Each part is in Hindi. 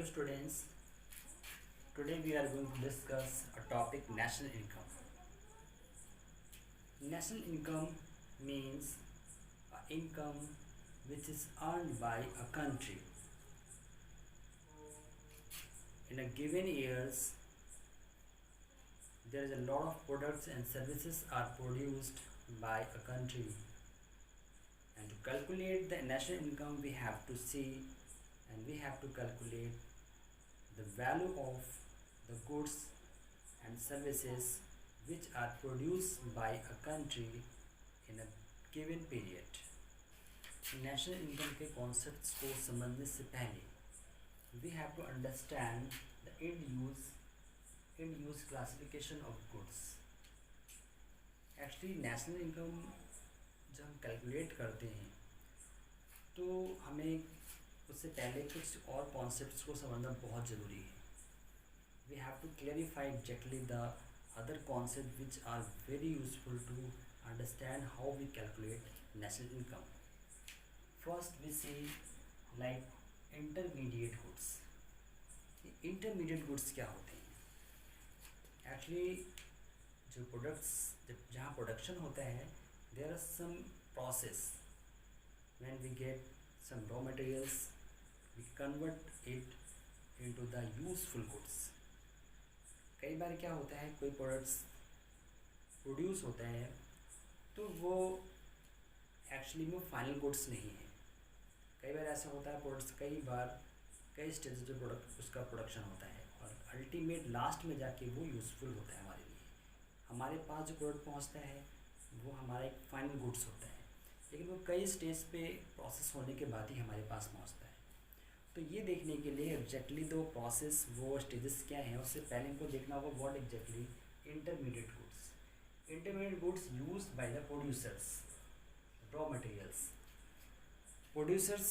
Hello students, today we are going to discuss a topic national income. National income means a income which is earned by a country in a given years. There is a lot of products and services are produced by a country, and to calculate the national income we have to see and we have to calculate the value of the goods and services which are produced by a country in a given period. National income के कॉन्सेप्ट्स को समझने से पहले we have to understand the end use classification of goods. Actually national income जब हम कैलकुलेट करते हैं तो हमें उससे पहले कुछ और कॉन्सेप्ट्स को समझना बहुत ज़रूरी है. We have to clarify exactly the other concept which are very useful to understand how we calculate national income. First we see like intermediate goods. Intermediate goods क्या होते हैं? एक्चुअली जो प्रोडक्ट्स जहाँ प्रोडक्शन होता है there are some process. When we get some raw materials we convert it into the useful goods. कई बार क्या होता है, कोई प्रोडक्ट्स प्रोड्यूस होता है तो वो एक्चुअली में फाइनल गुड्स नहीं है. कई बार ऐसा होता है प्रोडक्ट्स कई स्टेज जो प्रोडक्ट उसका प्रोडक्शन होता है और अल्टीमेट लास्ट में जाके वो यूज़फुल होता है हमारे लिए. हमारे पास जो प्रोडक्ट पहुंचता है वो हमारा एक फाइनल गुड्स होता है, लेकिन वो कई स्टेज पे प्रोसेस होने के बाद ही हमारे पास पहुंचता है. तो ये देखने के लिए एग्जैक्टली दो प्रोसेस वो स्टेजेस क्या हैं उससे पहले इनको देखना होगा what exactly intermediate goods. Intermediate goods used by the producers, raw materials. Producers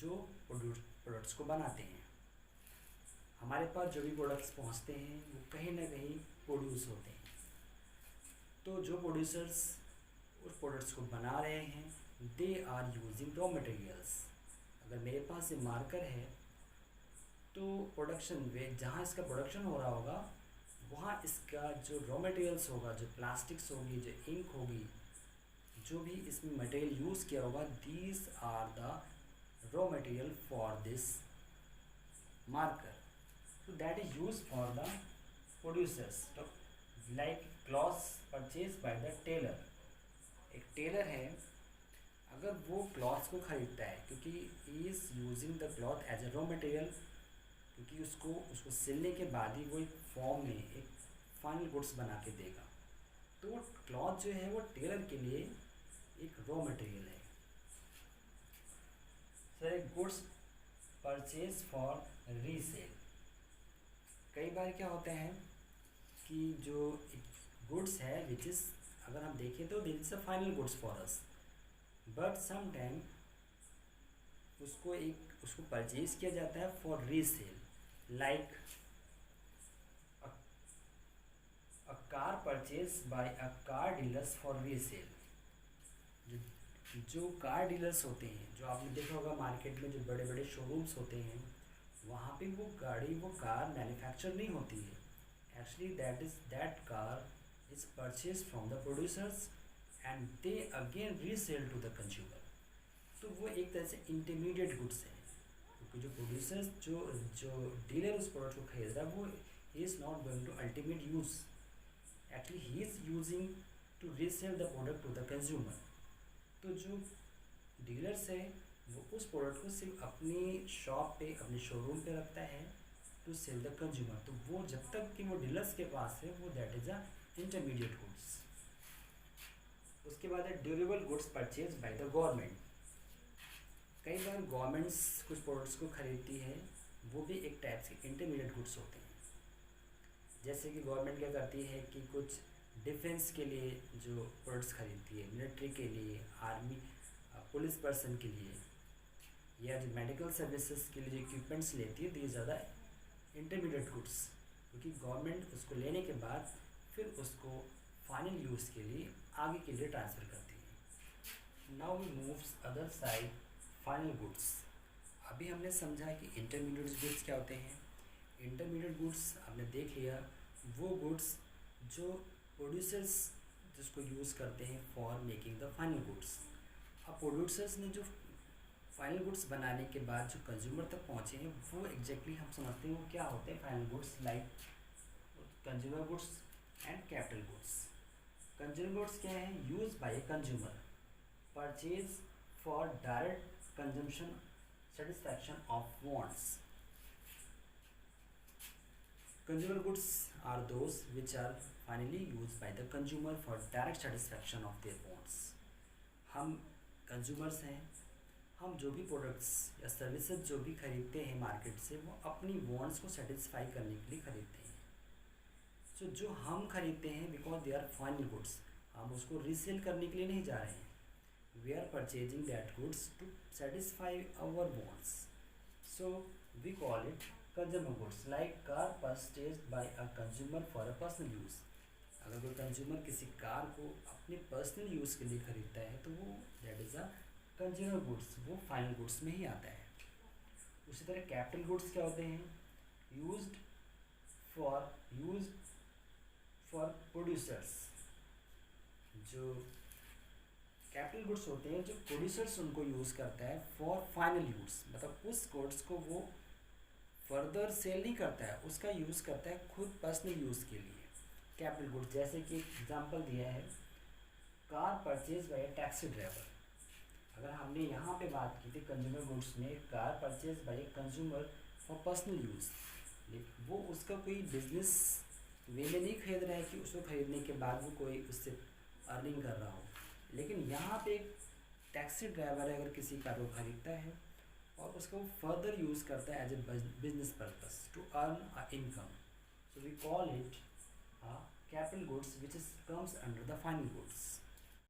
जो प्रोडक्ट्स को बनाते हैं. हमारे पास जो भी प्रोडक्ट्स पहुंचते हैं वो कहीं ना कहीं प्रोड्यूस होते हैं. तो जो प्रोड्यूसर्स उस प्रोडक्ट्स को बना रहे हैं they are using raw materials. अगर मेरे पास ये मार्कर है तो प्रोडक्शन में जहाँ इसका प्रोडक्शन हो रहा होगा वहाँ इसका जो रॉ मटेरियल्स होगा, जो प्लास्टिक्स होगी, जो इंक होगी, जो भी इसमें मटेरियल यूज़ किया होगा, these are the raw material for this marker. so that is used for the producers. So like cloths purchased by the tailor. एक टेलर है, अगर वो क्लॉथ्स को ख़रीदता है क्योंकि he is using the cloth as a raw material, क्योंकि उसको सिलने के बाद ही वो एक फॉर्म में एक फाइनल गुड्स बना के देगा. तो वो क्लॉथ जो है वो टेलर के लिए एक रॉ मटेरियल है. Sir goods purchase for resale. कई बार क्या होता है कि जो गुड्स है विच इज़, अगर हम देखें तो this is a final goods for us, but some time उसको परचेज किया जाता है for resale. Like a car purchase by a car dealers for resale. जो कार डीलर्स होते हैं, जो आपने देखा होगा मार्केट में जो बड़े बड़े शोरूम्स होते हैं, वहाँ पे वो कार मैन्युफैक्चर नहीं होती है. Actually that car is purchased from the producers and they again resell to the consumer. तो वो एक तरह से इंटरमीडिएट गुड्स है, क्योंकि जो प्रोड्यूसर्स जो डीलर उस प्रोडक्ट को खरीद रहा है वो he is not going to ultimate use. Actually he is using to resale the product to the consumer. तो जो डीलर्स है वो उस प्रोडक्ट को सिर्फ अपनी शॉप पे, अपने शोरूम पे रखता है टू सेल द कंज्यूमर. तो वो जब तक कि वो डीलर्स के पास है वो that is a intermediate goods. उसके बाद है durable goods purchase by the government. कई बार गवर्नमेंट्स कुछ प्रोडक्ट्स को खरीदती है, वो भी एक टाइप के इंटरमीडिएट गुड्स होते हैं. जैसे कि गवर्नमेंट क्या करती है कि कुछ डिफेंस के लिए जो प्रोडक्ट्स खरीदती है, मिलिट्री के लिए, आर्मी, पुलिस पर्सन के लिए, या जो मेडिकल सर्विसेज के लिए जो इक्विपमेंट्स लेती है, these are the intermediate goods. क्योंकि गवर्नमेंट उसको लेने के बाद फिर उसको फाइनल यूज़ के लिए आगे के लिए ट्रांसफ़र करती है. Now we moves other side final goods. अभी हमने समझा कि इंटरमीडिएट गुड्स क्या होते हैं। इंटरमीडिएट गुड्स आपने देख लिया, वो गुड्स जो प्रोड्यूसर्स जिसको यूज़ करते हैं for making the final goods. अब प्रोड्यूसर्स ने जो फाइनल गुड्स बनाने के बाद जो कंज्यूमर तक पहुँचे हैं वो एग्जैक्टली हम समझते हैं वो क्या होते हैं final goods, like consumer goods and capital goods. Consumer goods क्या है? Use by a consumer, purchase for direct consumption, satisfaction of wants. Consumer goods are those which are finally used by the consumer for direct satisfaction of their wants. हम consumers हैं, हम जो भी प्रोडक्ट्स या सर्विसेज जो भी खरीदते हैं मार्केट से वो अपनी wants को सेटिस्फाई करने के लिए खरीदते हैं। So जो हम खरीदते हैं because they are final goods, हम उसको रीसेल करने के लिए नहीं जा रहे हैं। We are purchasing that goods to satisfy our wants, so we call it consumer goods. Like car purchased by a consumer for a personal use. अगर कोई कंज्यूमर किसी कार को अपने पर्सनल यूज़ के लिए खरीदता है तो वो that is a consumer goods, वो फाइनल गुड्स में ही आता है। उसी तरह कैपिटल गुड्स क्या होते हैं? Used for producers. जो कैपिटल गुड्स होते हैं जो प्रोड्यूसर्स उनको यूज़ करता है फॉर फाइनल यूज़, मतलब उस गुड्स को वो फर्दर सेल नहीं करता है, उसका यूज़ करता है खुद पर्सनल यूज़ के लिए। कैपिटल गुड्स जैसे कि एग्जांपल दिया है कार परचेज बाय ए टैक्सी ड्राइवर। अगर हमने यहाँ पे बात की थी कंज्यूमर गुड्स में car purchase bye a consumer for personal use, वो उसका कोई बिजनेस वे में नहीं खरीद रहा है कि उसको खरीदने के बाद वो कोई उससे अर्निंग कर रहा हो। लेकिन यहाँ पे एक टैक्सी ड्राइवर अगर किसी कार को खरीदता है और उसको फर्दर यूज़ करता है as a business purpose to earn a income, so we call it capital goods which is comes under the final goods.